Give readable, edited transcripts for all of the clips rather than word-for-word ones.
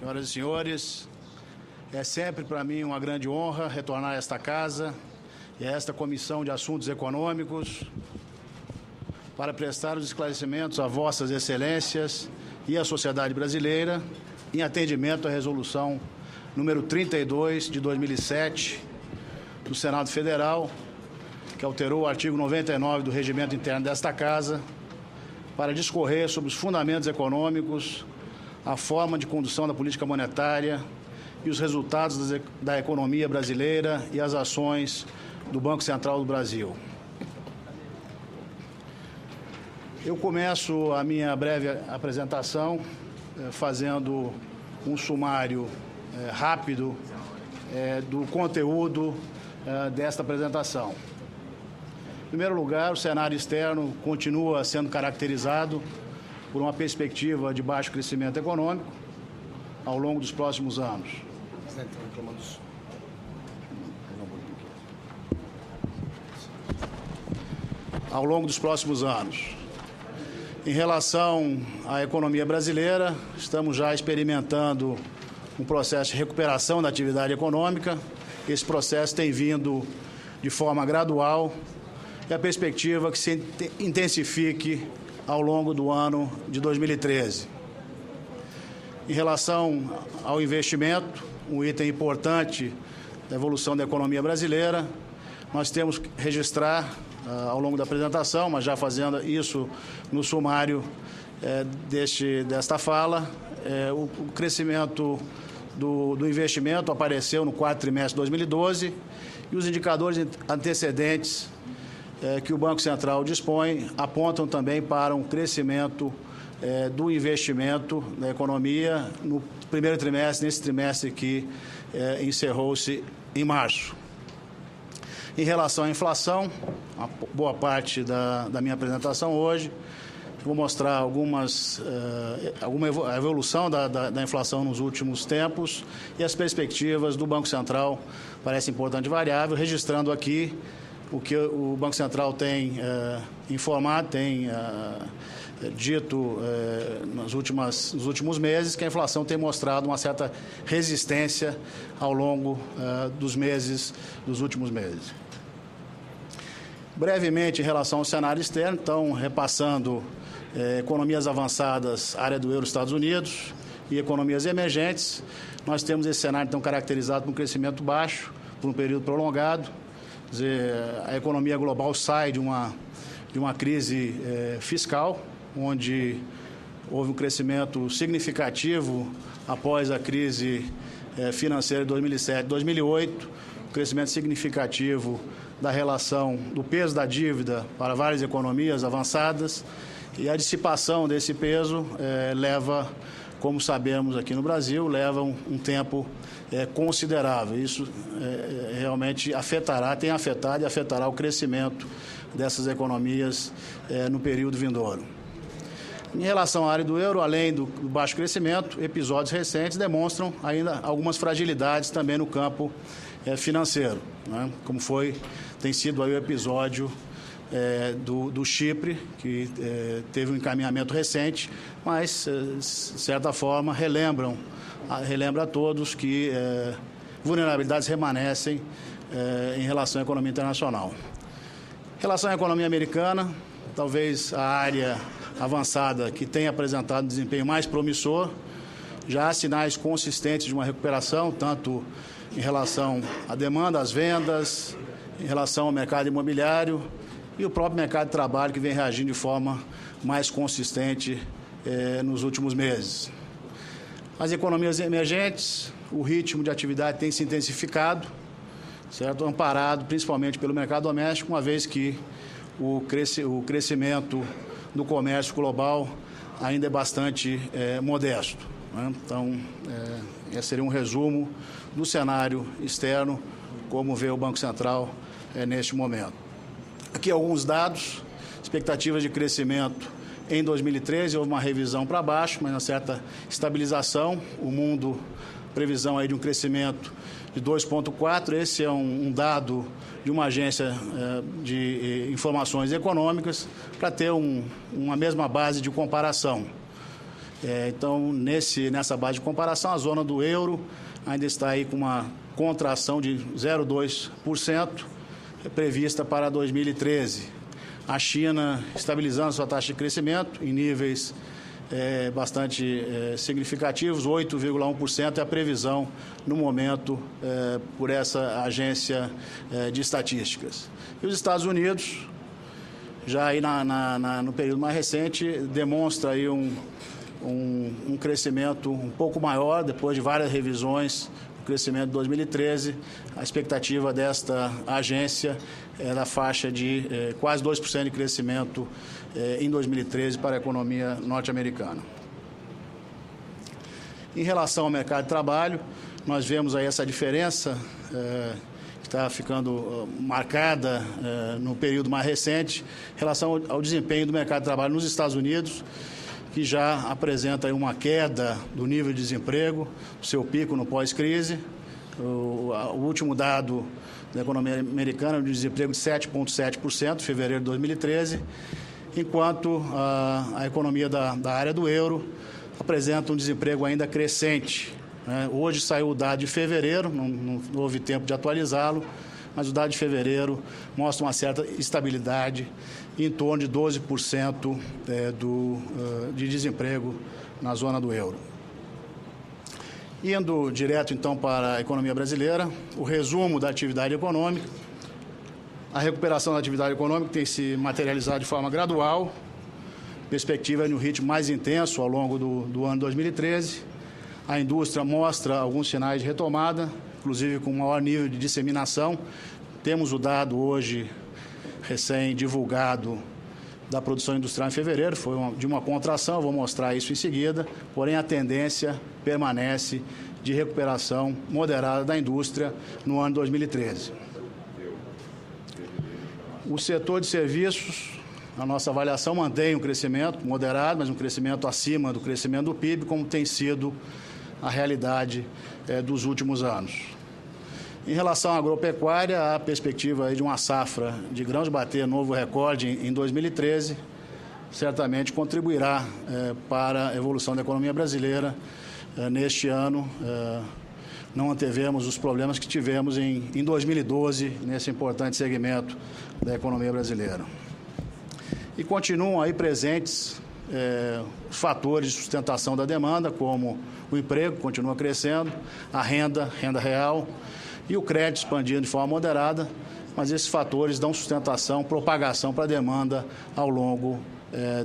Senhoras e senhores, é sempre para mim uma grande honra retornar a esta casa e a esta Comissão de Assuntos Econômicos para prestar os esclarecimentos a vossas excelências e à sociedade brasileira em atendimento à resolução número 32 de 2007 do Senado Federal, que alterou o artigo 99 do Regimento Interno desta Casa para discorrer sobre os fundamentos econômicos, a forma de condução da política monetária e os resultados da economia brasileira e as ações do Banco Central do Brasil. Eu começo a minha breve apresentação fazendo um sumário rápido do conteúdo desta apresentação. Em primeiro lugar, o cenário externo continua sendo caracterizado por uma perspectiva de baixo crescimento econômico ao longo dos próximos anos. Ao longo dos próximos anos. Em relação à economia brasileira, estamos já experimentando um processo de recuperação da atividade econômica. Esse processo tem vindo de forma gradual e a perspectiva é que se intensifique ao longo do ano de 2013. Em relação ao investimento, um item importante da evolução da economia brasileira, nós temos que registrar ao longo da apresentação, mas já fazendo isso no sumário desta fala, o crescimento do investimento apareceu no quarto trimestre de 2012 e os indicadores antecedentes que o Banco Central dispõe apontam também para um crescimento do investimento da economia no primeiro trimestre, nesse trimestre que encerrou-se em março. Em relação à inflação, uma boa parte da minha apresentação hoje, vou mostrar alguma evolução da inflação nos últimos tempos e as perspectivas do Banco Central para essa importante variável, registrando aqui o que o Banco Central tem informado, tem dito nos últimos meses, que a inflação tem mostrado uma certa resistência ao longo dos últimos meses. Brevemente, em relação ao cenário externo, então, repassando economias avançadas, área do euro, Estados Unidos, e economias emergentes, nós temos esse cenário, então, caracterizado por um crescimento baixo, por um período prolongado. Quer dizer, a economia global sai de uma crise fiscal, onde houve um crescimento significativo após a crise financeira de 2007 e 2008, um crescimento significativo da relação do peso da dívida para várias economias avançadas, e a dissipação desse peso leva, como sabemos aqui no Brasil, leva um tempo considerável. Isso realmente tem afetado e afetará o crescimento dessas economias no período vindouro. Em relação à área do euro, além do baixo crescimento, episódios recentes demonstram ainda algumas fragilidades também no campo financeiro, né? Como tem sido aí o episódio do Chipre, que teve um encaminhamento recente, mas, de certa forma, relembra a todos que vulnerabilidades permanecem em relação à economia internacional. Em relação à economia americana, talvez a área avançada que tem apresentado um desempenho mais promissor, já há sinais consistentes de uma recuperação, tanto em relação à demanda, às vendas, em relação ao mercado imobiliário e o próprio mercado de trabalho, que vem reagindo de forma mais consistente nos últimos meses. As economias emergentes, o ritmo de atividade tem se intensificado, certo? Amparado principalmente pelo mercado doméstico, uma vez que o crescimento do comércio global ainda é bastante modesto, né? Então, esse seria um resumo do cenário externo, como vê o Banco Central neste momento. Aqui alguns dados, expectativas de crescimento em 2013, houve uma revisão para baixo, mas uma certa estabilização, o mundo, previsão aí de um crescimento de 2,4%, esse é um dado de uma agência de informações econômicas, para ter uma mesma base de comparação. Então, nessa base de comparação, a zona do euro ainda está aí com uma contração de 0,2% prevista para 2013. A China estabilizando sua taxa de crescimento em níveis bastante significativos, 8,1% é a previsão no momento por essa agência de estatísticas. E os Estados Unidos, já aí no período mais recente, demonstra aí um crescimento um pouco maior, depois de várias revisões, o crescimento de 2013, a expectativa desta agência é da faixa de quase 2% de crescimento em 2013 para a economia norte-americana. Em relação ao mercado de trabalho, nós vemos aí essa diferença que está ficando marcada no período mais recente, em relação ao desempenho do mercado de trabalho nos Estados Unidos, que já apresenta aí uma queda do nível de desemprego, seu pico no pós-crise. O último dado da economia americana é de desemprego de 7,7%, em fevereiro de 2013, enquanto a economia da área do euro apresenta um desemprego ainda crescente. Hoje saiu o dado de fevereiro, não houve tempo de atualizá-lo, mas o dado de fevereiro mostra uma certa estabilidade, em torno de 12% de desemprego na zona do euro. Indo direto, então, para a economia brasileira, o resumo da atividade econômica. A recuperação da atividade econômica tem se materializado de forma gradual, perspectiva de um ritmo mais intenso ao longo do ano 2013. A indústria mostra alguns sinais de retomada, inclusive com maior nível de disseminação. Temos o dado hoje recém-divulgado da produção industrial em fevereiro, foi de uma contração, vou mostrar isso em seguida, porém a tendência permanece de recuperação moderada da indústria no ano 2013. O setor de serviços, a nossa avaliação mantém um crescimento moderado, mas um crescimento acima do crescimento do PIB, como tem sido a realidade dos últimos anos. Em relação à agropecuária, há perspectiva aí de uma safra de grãos bater novo recorde em 2013, certamente contribuirá para a evolução da economia brasileira neste ano. Não antevemos os problemas que tivemos em 2012, nesse importante segmento da economia brasileira. E continuam aí presentes os fatores de sustentação da demanda, como o emprego continua crescendo, a renda real, e o crédito expandindo de forma moderada, mas esses fatores dão sustentação, propagação para a demanda ao longo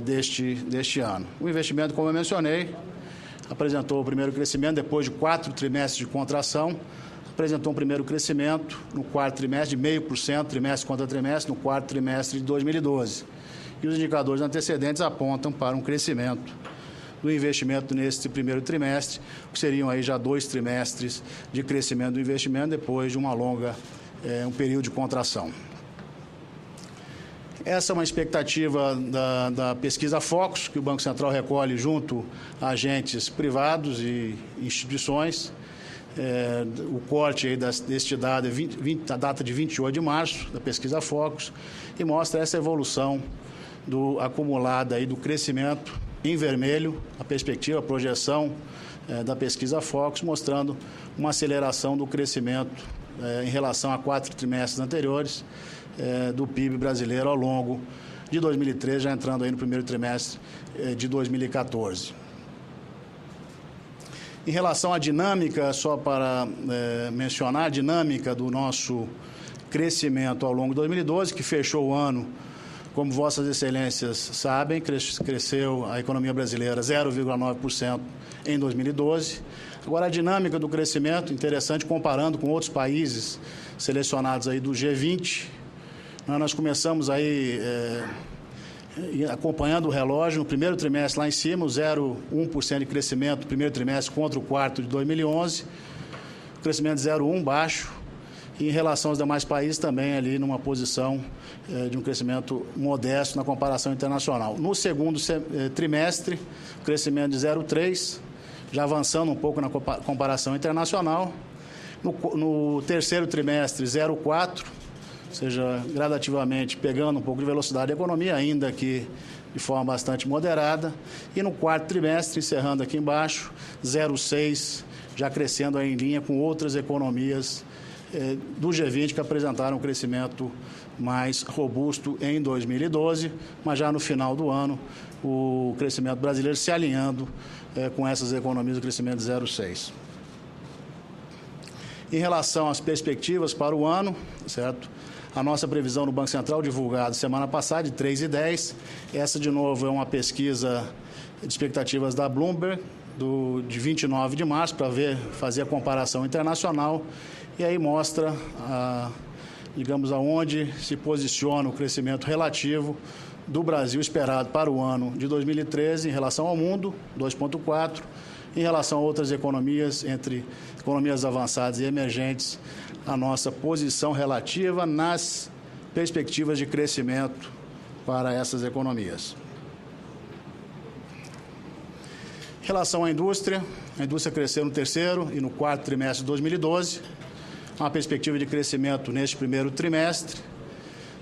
deste ano. O investimento, como eu mencionei, apresentou o primeiro crescimento depois de 4 trimestres de contração, apresentou um primeiro crescimento no quarto trimestre de 0,5%, trimestre contra trimestre, no quarto trimestre de 2012. E os indicadores antecedentes apontam para um crescimento do investimento neste primeiro trimestre, que seriam aí já 2 trimestres de crescimento do investimento depois de um período de contração. Essa é uma expectativa da pesquisa Focus, que o Banco Central recolhe junto a agentes privados e instituições. O corte aí deste dado é a data de 28 de março, da pesquisa Focus, e mostra essa evolução acumulada aí do crescimento em vermelho, a perspectiva, a projeção da pesquisa Focus, mostrando uma aceleração do crescimento em relação a 4 trimestres anteriores do PIB brasileiro ao longo de 2013, já entrando aí no primeiro trimestre de 2014. Em relação à dinâmica, só para mencionar, a dinâmica do nosso crescimento ao longo de 2012, que fechou o ano, como Vossas Excelências sabem, cresceu a economia brasileira 0,9% em 2012. Agora, a dinâmica do crescimento, interessante, comparando com outros países selecionados aí do G20, nós começamos aí acompanhando o relógio, no primeiro trimestre lá em cima, 0,1% de crescimento no primeiro trimestre contra o quarto de 2011, crescimento de 0,1% baixo, e em relação aos demais países também ali numa posição de um crescimento modesto na comparação internacional. No segundo trimestre, crescimento de 0,3%, já avançando um pouco na comparação internacional. No terceiro trimestre, 0,4%, ou seja, gradativamente pegando um pouco de velocidade da economia, ainda que de forma bastante moderada. E no quarto trimestre, encerrando aqui embaixo, 0,6%, já crescendo aí em linha com outras economias do G20 que apresentaram um crescimento mais robusto em 2012, mas já no final do ano, o crescimento brasileiro se alinhando com essas economias do crescimento de 0,6%. Em relação às perspectivas para o ano, certo? A nossa previsão no Banco Central, divulgada semana passada, de 3,10. Essa, de novo, é uma pesquisa de expectativas da Bloomberg, de 29 de março, para fazer a comparação internacional. E aí mostra, digamos, aonde se posiciona o crescimento relativo do Brasil esperado para o ano de 2013 em relação ao mundo, 2,4%. Em relação a outras economias, entre economias avançadas e emergentes, a nossa posição relativa nas perspectivas de crescimento para essas economias. Em relação à indústria, a indústria cresceu no terceiro e no quarto trimestre de 2012, uma perspectiva de crescimento neste primeiro trimestre.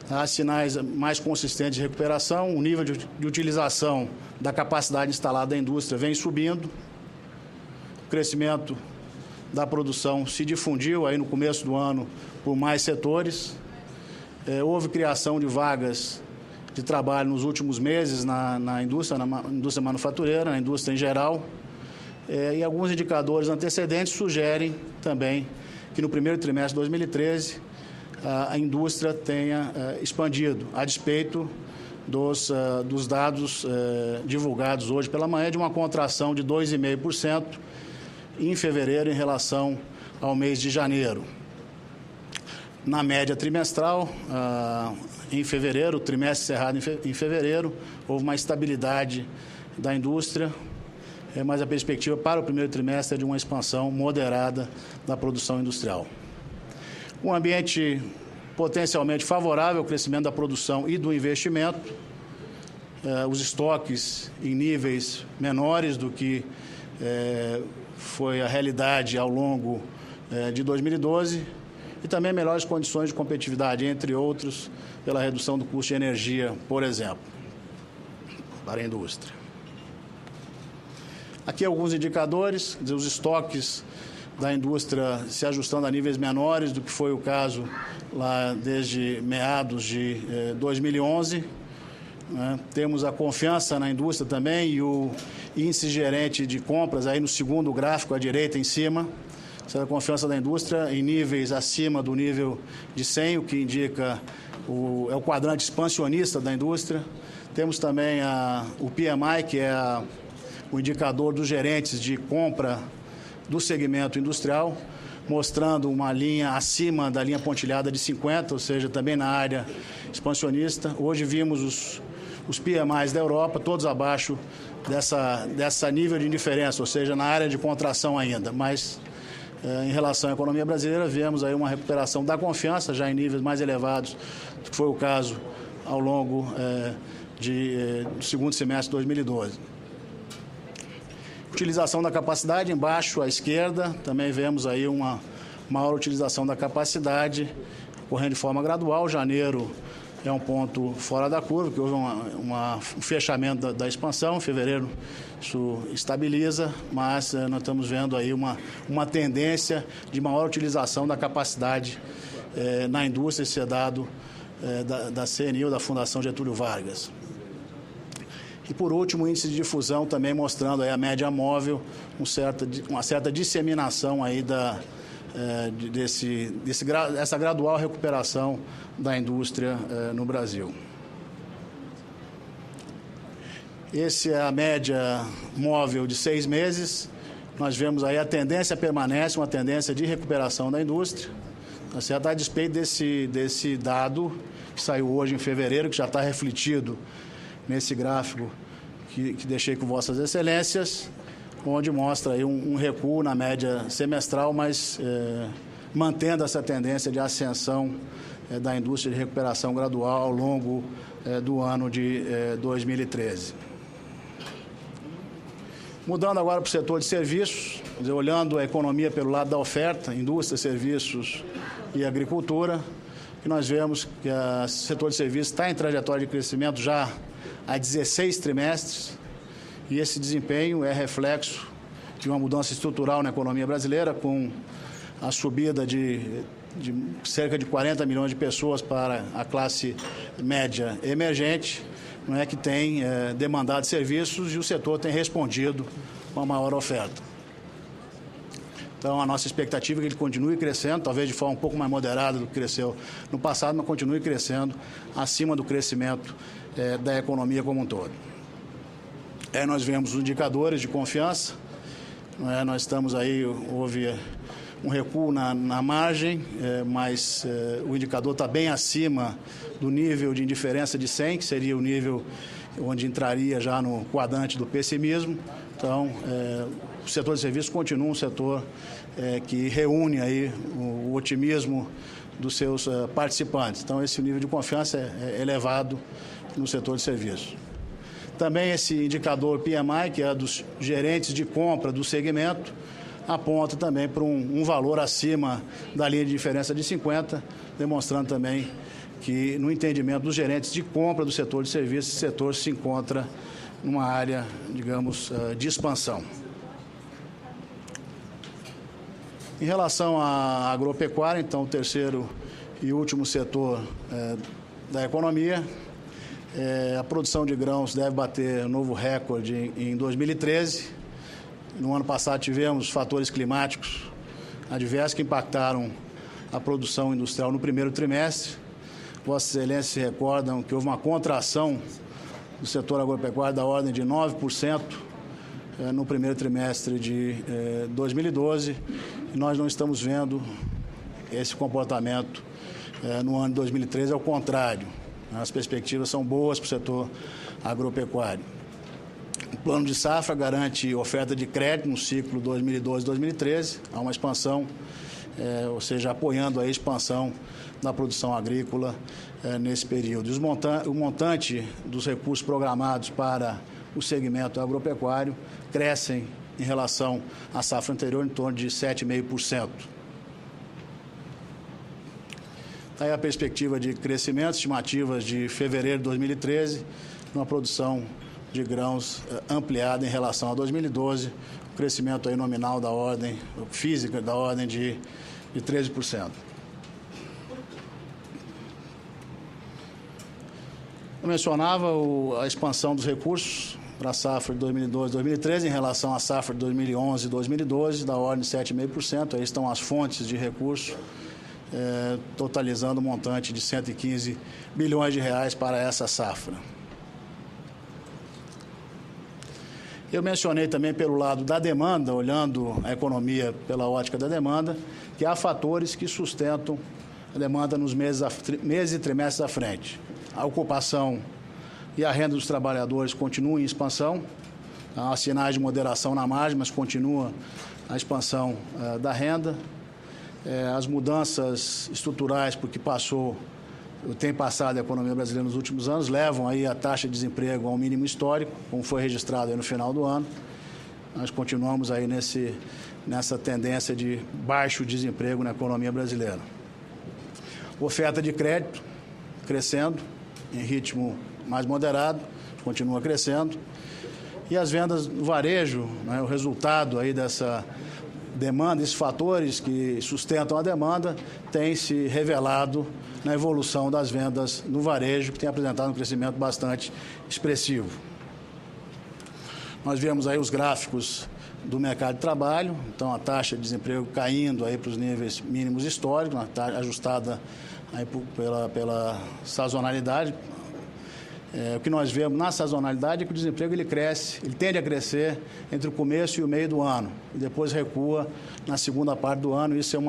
Há sinais mais consistentes de recuperação, o nível de utilização da capacidade instalada da indústria vem subindo. O crescimento da produção se difundiu aí no começo do ano por mais setores. Houve criação de vagas de trabalho nos últimos meses na indústria manufatureira, na indústria em geral. E alguns indicadores antecedentes sugerem também que no primeiro trimestre de 2013 a indústria tenha expandido, a despeito dos dados divulgados hoje pela manhã, de uma contração de 2,5% em fevereiro em relação ao mês de janeiro. Na média trimestral, em fevereiro, o trimestre encerrado em fevereiro, houve uma estabilidade da indústria, mas a perspectiva para o primeiro trimestre é de uma expansão moderada da produção industrial. Um ambiente potencialmente favorável ao crescimento da produção e do investimento, os estoques em níveis menores do que foi a realidade ao longo de 2012 e também melhores condições de competitividade, entre outros, pela redução do custo de energia, por exemplo, para a indústria. Aqui alguns indicadores, os estoques da indústria se ajustando a níveis menores do que foi o caso lá desde meados de 2011. Temos a confiança na indústria também e o índice gerente de compras, aí no segundo gráfico à direita em cima, essa confiança da indústria em níveis acima do nível de 100, o que indica é o quadrante expansionista da indústria. Temos também o PMI, que é o indicador dos gerentes de compra do segmento industrial, mostrando uma linha acima da linha pontilhada de 50, ou seja, também na área expansionista. Hoje vimos os PMIs da Europa, todos abaixo dessa nível de indiferença, ou seja, na área de contração ainda. Mas, em relação à economia brasileira, vemos aí uma recuperação da confiança, já em níveis mais elevados do que foi o caso ao longo do segundo semestre de 2012. Utilização da capacidade, embaixo à esquerda, também vemos aí uma maior utilização da capacidade, ocorrendo de forma gradual. Janeiro é um ponto fora da curva, que houve um fechamento da expansão. Em fevereiro isso estabiliza, mas nós estamos vendo aí uma tendência de maior utilização da capacidade na indústria, esse é dado da CNI, da Fundação Getúlio Vargas. E, por último, o índice de difusão também mostrando aí a média móvel, uma certa disseminação aí dessa gradual recuperação da indústria no Brasil. Essa é a média móvel de 6 meses. Nós vemos aí a tendência permanece, uma tendência de recuperação da indústria, tá certo? A despeito desse dado que saiu hoje em fevereiro, que já está refletido nesse gráfico que deixei com Vossas Excelências, onde mostra aí um recuo na média semestral, mas mantendo essa tendência de ascensão da indústria de recuperação gradual ao longo do ano de 2013. Mudando agora para o setor de serviços, olhando a economia pelo lado da oferta, indústria, serviços e agricultura, que nós vemos que o setor de serviços está em trajetória de crescimento já há 16 trimestres, e esse desempenho é reflexo de uma mudança estrutural na economia brasileira, com a subida de cerca de 40 milhões de pessoas para a classe média emergente, não é, que tem demandado serviços, e o setor tem respondido com a maior oferta. Então, a nossa expectativa é que ele continue crescendo, talvez de forma um pouco mais moderada do que cresceu no passado, mas continue crescendo acima do crescimento da economia como um todo. Nós vemos os indicadores de confiança, não é? Nós estamos aí, houve um recuo na margem, mas o indicador está bem acima do nível de indiferença de 100, que seria o nível onde entraria já no quadrante do pessimismo. Então, o setor de serviços continua um setor que reúne aí o otimismo dos seus participantes. Então, esse nível de confiança é elevado no setor de serviços. Também esse indicador PMI, que é dos gerentes de compra do segmento, aponta também para um valor acima da linha de diferença de 50, demonstrando também que, no entendimento dos gerentes de compra do setor de serviços, esse setor se encontra numa área, digamos, de expansão. Em relação à agropecuária, então, o terceiro e último setor da economia, a produção de grãos deve bater um novo recorde em 2013. No ano passado tivemos fatores climáticos adversos que impactaram a produção industrial no primeiro trimestre. Vossas Excelências se recordam que houve uma contração do setor agropecuário da ordem de 9% no primeiro trimestre de 2012, e nós não estamos vendo esse comportamento no ano de 2013, ao contrário. As perspectivas são boas para o setor agropecuário. O plano de safra garante oferta de crédito no ciclo 2012-2013, há uma expansão, ou seja, apoiando a expansão da produção agrícola nesse período. O montante dos recursos programados para o segmento agropecuário crescem em relação à safra anterior em torno de 7,5%. Aí a perspectiva de crescimento, estimativas de fevereiro de 2013, uma produção de grãos ampliada em relação a 2012, um crescimento aí nominal da ordem, física, da ordem de 13%. Eu mencionava a expansão dos recursos para a safra de 2012-2013 em relação à safra de 2011-2012, da ordem de 7,5%. Aí estão as fontes de recursos, totalizando um montante de 115 bilhões de reais para essa safra. Eu mencionei também pelo lado da demanda, olhando a economia pela ótica da demanda, que há fatores que sustentam a demanda nos meses e trimestres à frente. A ocupação e a renda dos trabalhadores continuam em expansão, há sinais de moderação na margem, mas continua a expansão da renda. As mudanças estruturais, porque tem passado a economia brasileira nos últimos anos, levam aí a taxa de desemprego ao mínimo histórico, como foi registrado aí no final do ano. Nós continuamos aí nessa tendência de baixo desemprego na economia brasileira. Oferta de crédito crescendo em ritmo mais moderado, continua crescendo. E as vendas no varejo, né, o resultado aí dessa demanda, esses fatores que sustentam a demanda, tem se revelado na evolução das vendas no varejo, que tem apresentado um crescimento bastante expressivo. Nós vemos aí os gráficos do mercado de trabalho, então a taxa de desemprego caindo aí para os níveis mínimos históricos, ajustada aí pela sazonalidade. O que nós vemos na sazonalidade é que o desemprego ele tende a crescer entre o começo e o meio do ano, e depois recua na segunda parte do ano. Isso é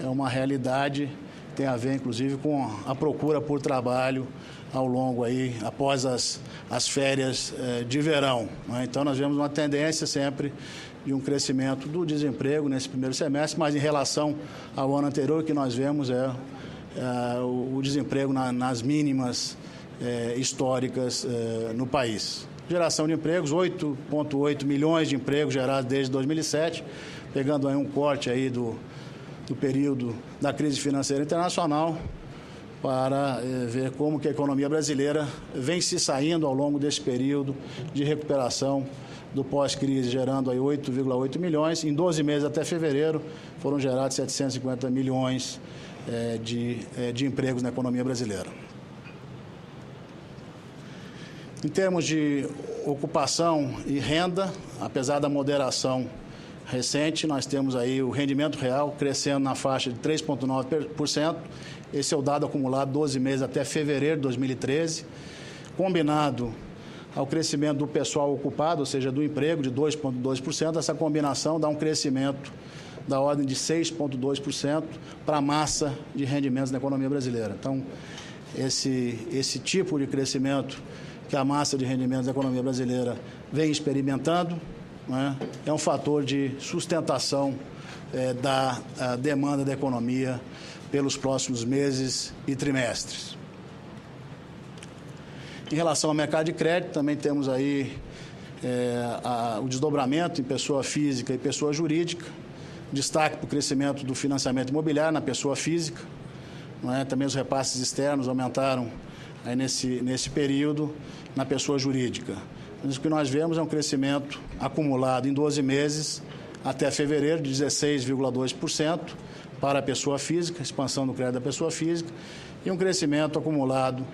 uma realidade, tem a ver inclusive com a procura por trabalho ao longo aí, após as férias de verão, né? Então nós vemos uma tendência sempre de um crescimento do desemprego nesse primeiro semestre, mas em relação ao ano anterior, o que nós vemos é o desemprego nas mínimas históricas no país. Geração de empregos, 8,8 milhões de empregos gerados desde 2007, pegando aí um corte aí do período da crise financeira internacional. para ver como que a economia brasileira vem se saindo ao longo desse período de recuperação do pós-crise, gerando aí 8,8 milhões. Em 12 meses até fevereiro, foram gerados 750 milhões de empregos na economia brasileira. Em termos de ocupação e renda, apesar da moderação recente, nós temos aí o rendimento real crescendo na faixa de 3,9%. Esse é o dado acumulado 12 meses até fevereiro de 2013, combinado ao crescimento do pessoal ocupado, ou seja, do emprego, de 2,2%. Essa combinação dá um crescimento da ordem de 6,2% para a massa de rendimentos na economia brasileira. Então, esse tipo de crescimento que a massa de rendimentos da economia brasileira vem experimentando, né, é um fator de sustentação da demanda da economia pelos próximos meses e trimestres. Em relação ao mercado de crédito, também temos aí o desdobramento em pessoa física e pessoa jurídica, destaque para o crescimento do financiamento imobiliário na pessoa física, não é? Também os repasses externos aumentaram aí nesse período na pessoa jurídica. Mas o que nós vemos é um crescimento acumulado em 12 meses até fevereiro de 16,2% para a pessoa física, expansão do crédito da pessoa física, e um crescimento acumulado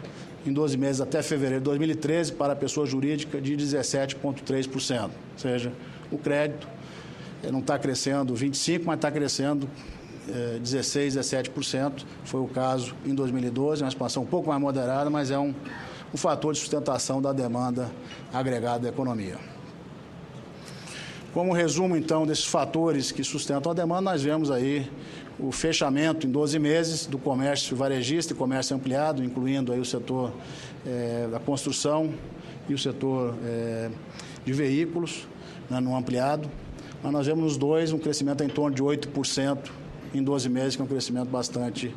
em 12 meses até fevereiro de 2013 para a pessoa jurídica de 17,3%. Ou seja, o crédito não está crescendo 25%, mas está crescendo 16%, 17%. Foi o caso em 2012, uma expansão um pouco mais moderada, mas é um fator de sustentação da demanda agregada da economia. Como resumo, então, desses fatores que sustentam a demanda, nós vemos aí o fechamento em 12 meses do comércio varejista e comércio ampliado, incluindo aí o setor da construção e o setor de veículos, né, no ampliado. Mas nós vemos nos dois um crescimento em torno de 8% em 12 meses, que é um crescimento bastante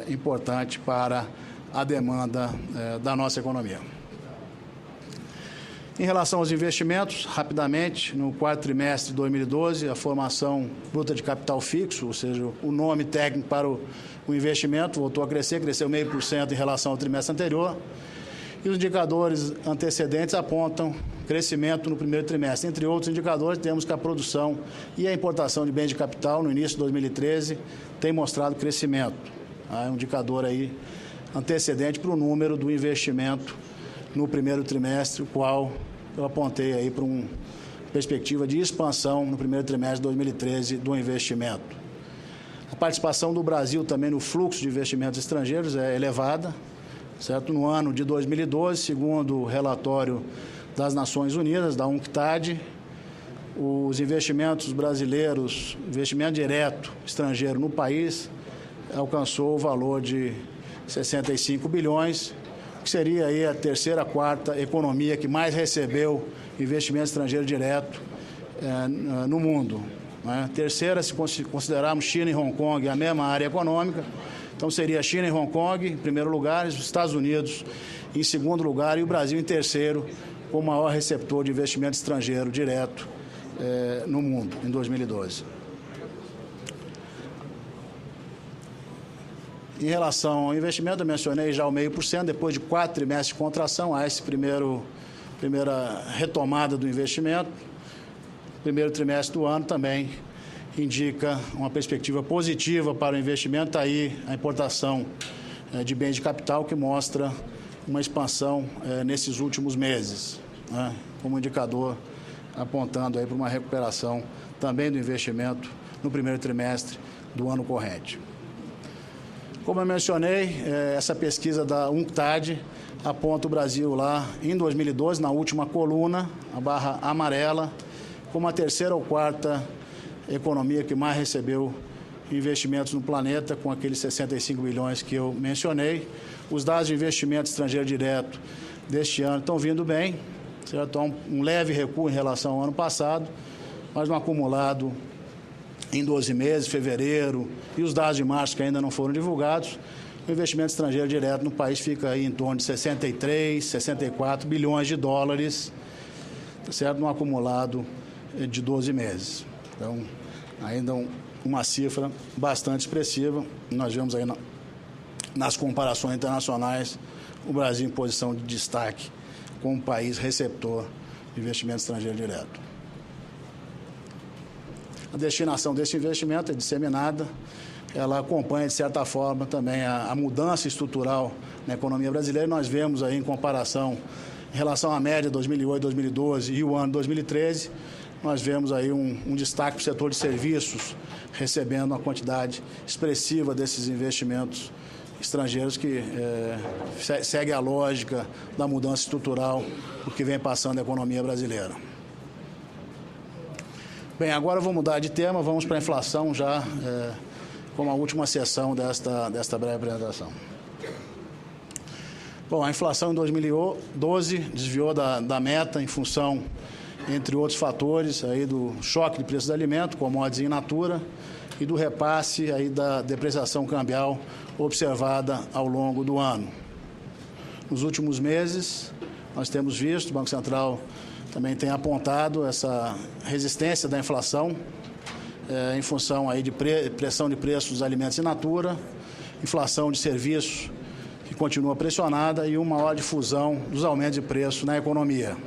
importante para a demanda da nossa economia. Em relação aos investimentos, rapidamente, no quarto trimestre de 2012, a formação bruta de capital fixo, ou seja, o nome técnico para o investimento, voltou a crescer, cresceu 0,5% em relação ao trimestre anterior. E os indicadores antecedentes apontam crescimento no primeiro trimestre. Entre outros indicadores, temos que a produção e a importação de bens de capital no início de 2013 tem mostrado crescimento. É um indicador aí antecedente para o número do investimento no primeiro trimestre, o qual eu apontei aí para uma perspectiva de expansão no primeiro trimestre de 2013 do investimento. A participação do Brasil também no fluxo de investimentos estrangeiros é elevada, certo? No ano de 2012, segundo o relatório das Nações Unidas, da UNCTAD, os investimentos brasileiros, investimento direto estrangeiro no país, alcançou o valor de 65 bilhões, que seria aí a terceira, quarta economia que mais recebeu investimento estrangeiro direto no mundo, né? Terceira, se considerarmos China e Hong Kong a mesma área econômica, então seria China e Hong Kong em primeiro lugar, os Estados Unidos em segundo lugar e o Brasil em terceiro, o maior receptor de investimento estrangeiro direto no mundo, em 2012. Em relação ao investimento, eu mencionei já o 0,5%, depois de 4 trimestres de contração, há essa primeira retomada do investimento. O primeiro trimestre do ano também indica uma perspectiva positiva para o investimento. Está aí a importação de bens de capital, que mostra uma expansão nesses últimos meses, né, como indicador apontando aí para uma recuperação também do investimento no primeiro trimestre do ano corrente. Como eu mencionei, essa pesquisa da UNCTAD aponta o Brasil lá em 2012, na última coluna, a barra amarela, como a terceira ou quarta economia que mais recebeu investimentos no planeta, com aqueles 65 bilhões que eu mencionei. Os dados de investimento estrangeiro direto deste ano estão vindo bem, certo? Há um leve recuo em relação ao ano passado, mas um acumulado em 12 meses, fevereiro, e os dados de março que ainda não foram divulgados, o investimento estrangeiro direto no país fica aí em torno de 63, 64 bilhões de dólares, certo? No acumulado de 12 meses. Então, ainda uma cifra bastante expressiva. Nós vemos aí nas comparações internacionais, o Brasil em posição de destaque como país receptor de investimento estrangeiro direto. A destinação desse investimento é disseminada, ela acompanha, de certa forma, também a mudança estrutural na economia brasileira. Nós vemos aí, em comparação, em relação à média 2008, 2012 e o ano 2013, nós vemos aí um destaque para o setor de serviços, recebendo uma quantidade expressiva desses investimentos estrangeiros que segue a lógica da mudança estrutural do que vem passando a economia brasileira. Bem, agora eu vou mudar de tema, vamos para a inflação já como a última sessão desta breve apresentação. Bom, a inflação em 2012 desviou da meta em função, entre outros fatores, aí do choque de preço do alimento, commodities in natura, e do repasse aí da depreciação cambial observada ao longo do ano. Nos últimos meses, nós temos visto, o Banco Central também tem apontado essa resistência da inflação em função aí de pressão de preços dos alimentos in natura, inflação de serviços que continua pressionada e uma maior difusão dos aumentos de preço na economia.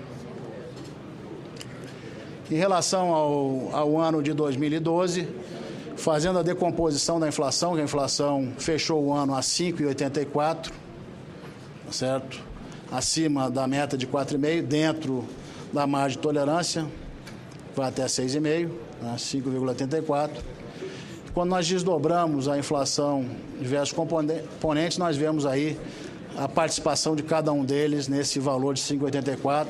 Em relação ao ano de 2012, fazendo a decomposição da inflação, que a inflação fechou o ano a 5,84, certo? Acima da meta de 4,5, dentro da margem de tolerância, vai até 6,5, né? 5,84. Quando nós desdobramos a inflação de diversos componentes, nós vemos aí a participação de cada um deles nesse valor de 5,84.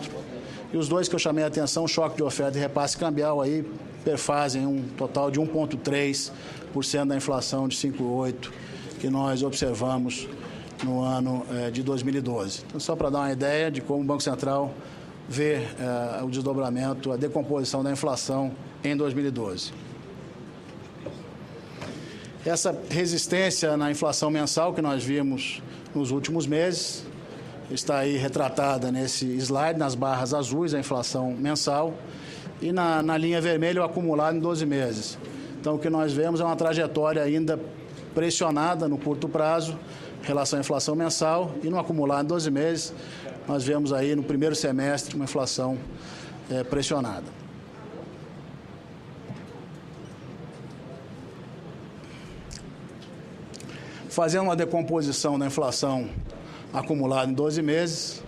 E os dois que eu chamei a atenção, choque de oferta e repasse cambial, aí perfazem um total de 1,3% da inflação de 5,8% que nós observamos no ano de 2012. Então, só para dar uma ideia de como o Banco Central vê o desdobramento, a decomposição da inflação em 2012. Essa resistência na inflação mensal que nós vimos nos últimos meses está aí retratada nesse slide, nas barras azuis, a inflação mensal, e na linha vermelha o acumulado em 12 meses. Então, o que nós vemos é uma trajetória ainda pressionada no curto prazo em relação à inflação mensal, e no acumulado em 12 meses nós vemos aí no primeiro semestre uma inflação pressionada. Fazendo uma decomposição da inflação acumulada em 12 meses,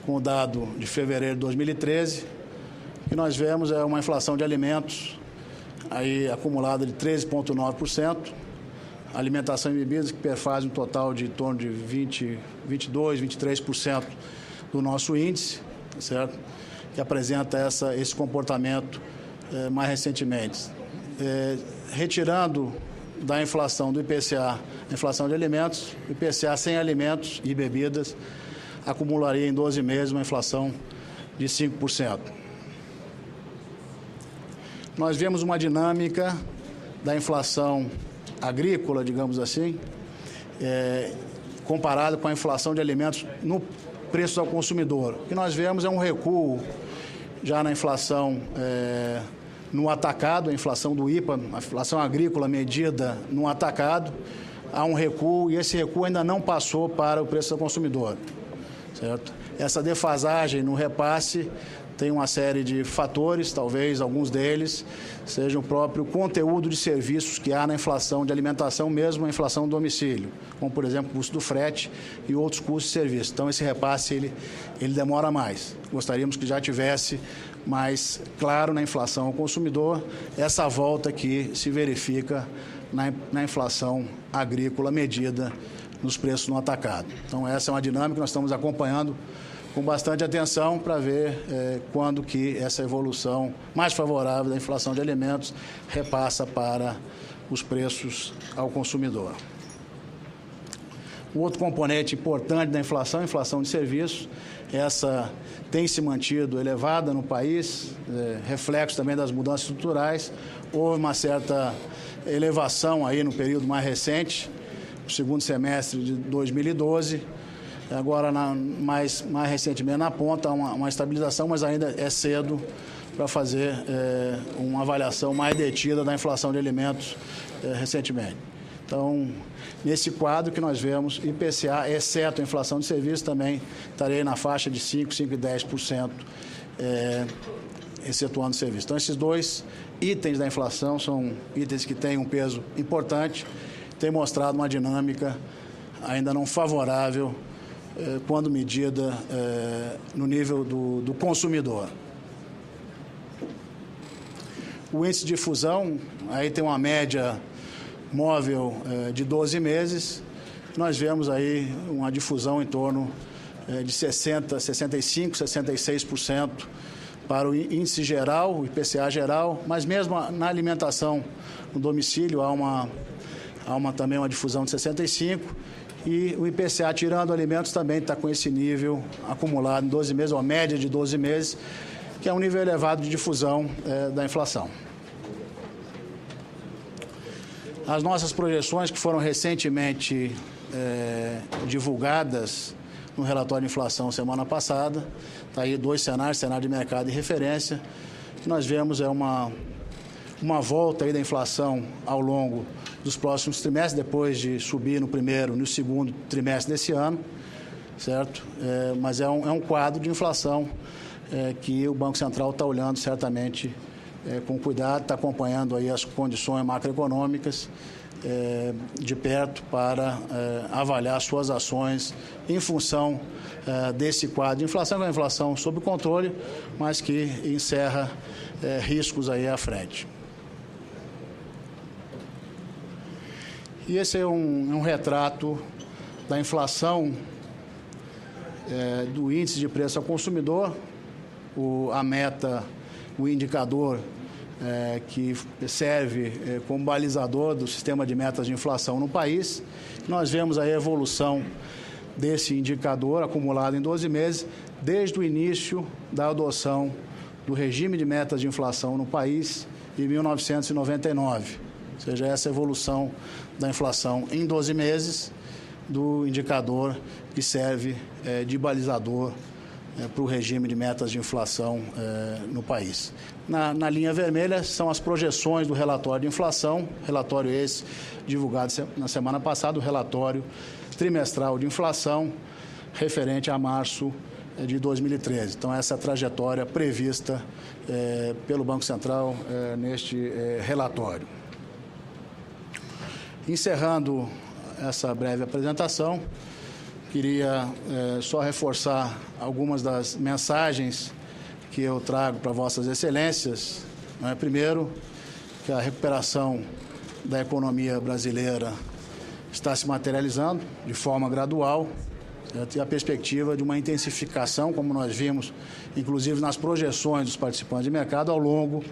com o dado de fevereiro de 2013, o que nós vemos é uma inflação de alimentos aí acumulada de 13,9%, alimentação e bebidas que perfazem um total de em torno de 22, 23% do nosso índice, certo? Que apresenta esse comportamento mais recentemente. Retirando da inflação do IPCA, a inflação de alimentos, o IPCA sem alimentos e bebidas acumularia em 12 meses uma inflação de 5%. Nós vemos uma dinâmica da inflação agrícola, digamos assim, comparada com a inflação de alimentos no preço ao consumidor. O que nós vemos é um recuo já na inflação no atacado, a inflação do IPA, a inflação agrícola medida no atacado, há um recuo e esse recuo ainda não passou para o preço ao consumidor, certo? Essa defasagem no repasse tem uma série de fatores, talvez alguns deles sejam o próprio conteúdo de serviços que há na inflação de alimentação, mesmo a inflação do domicílio, como, por exemplo, o custo do frete e outros custos de serviço. Então, esse repasse ele demora mais. Gostaríamos que já tivesse mais claro na inflação ao consumidor essa volta que se verifica na inflação agrícola medida nos preços no atacado. Então, essa é uma dinâmica que nós estamos acompanhando com bastante atenção para ver quando que essa evolução mais favorável da inflação de alimentos repassa para os preços ao consumidor. O outro componente importante da inflação, a inflação de serviços, essa tem se mantido elevada no país, reflexo também das mudanças estruturais. Houve uma certa elevação aí no período mais recente, no segundo semestre de 2012, agora mais recentemente na ponta uma estabilização, mas ainda é cedo para fazer uma avaliação mais detida da inflação de alimentos recentemente. Então, nesse quadro que nós vemos, IPCA, exceto a inflação de serviços, também estaria na faixa de 5, 5,10%, excetuando o serviço. Então, esses dois itens da inflação são itens que têm um peso importante, têm mostrado uma dinâmica ainda não favorável quando medida no nível do consumidor. O índice de difusão, aí tem uma média móvel de 12 meses, nós vemos aí uma difusão em torno de 60%, 65%, 66% para o índice geral, o IPCA geral, mas mesmo na alimentação no domicílio há também uma difusão de 65%, e o IPCA, tirando alimentos, também está com esse nível acumulado em 12 meses, ou média de 12 meses, que é um nível elevado de difusão da inflação. As nossas projeções, que foram recentemente divulgadas no relatório de inflação semana passada, está aí dois cenários, cenário de mercado e referência, que nós vemos uma volta aí da inflação ao longo dos próximos trimestres, depois de subir no primeiro e no segundo trimestre desse ano, certo? Mas é um quadro de inflação que o Banco Central está olhando certamente com cuidado, está acompanhando aí as condições macroeconômicas de perto para avaliar suas ações em função desse quadro de inflação, que é uma inflação sob controle, mas que encerra riscos aí à frente. E esse é um retrato da inflação do índice de preço ao consumidor, a meta, o indicador que serve como balizador do sistema de metas de inflação no país. Nós vemos a evolução desse indicador acumulado em 12 meses, desde o início da adoção do regime de metas de inflação no país em 1999. Ou seja, essa evolução da inflação em 12 meses do indicador que serve de balizador para o regime de metas de inflação no país. Na linha vermelha são as projeções do relatório de inflação, relatório esse divulgado na semana passada, o relatório trimestral de inflação referente a março de 2013. Então, essa é a trajetória prevista pelo Banco Central neste relatório. Encerrando essa breve apresentação, queria só reforçar algumas das mensagens que eu trago para Vossas Excelências. Primeiro, que a recuperação da economia brasileira está se materializando de forma gradual, e a perspectiva de uma intensificação, como nós vimos, inclusive nas projeções dos participantes de mercado, ao longo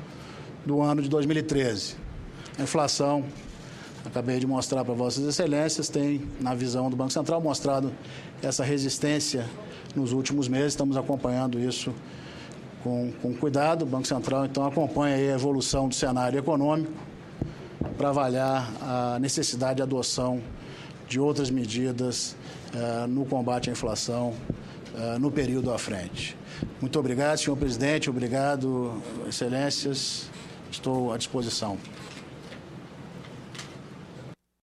do ano de 2013. A inflação, acabei de mostrar para Vossas Excelências, tem, na visão do Banco Central, mostrado essa resistência nos últimos meses. Estamos acompanhando isso com cuidado. O Banco Central, então, acompanha aí a evolução do cenário econômico para avaliar a necessidade de adoção de outras medidas no combate à inflação no período à frente. Muito obrigado, senhor presidente. Obrigado, Excelências. Estou à disposição.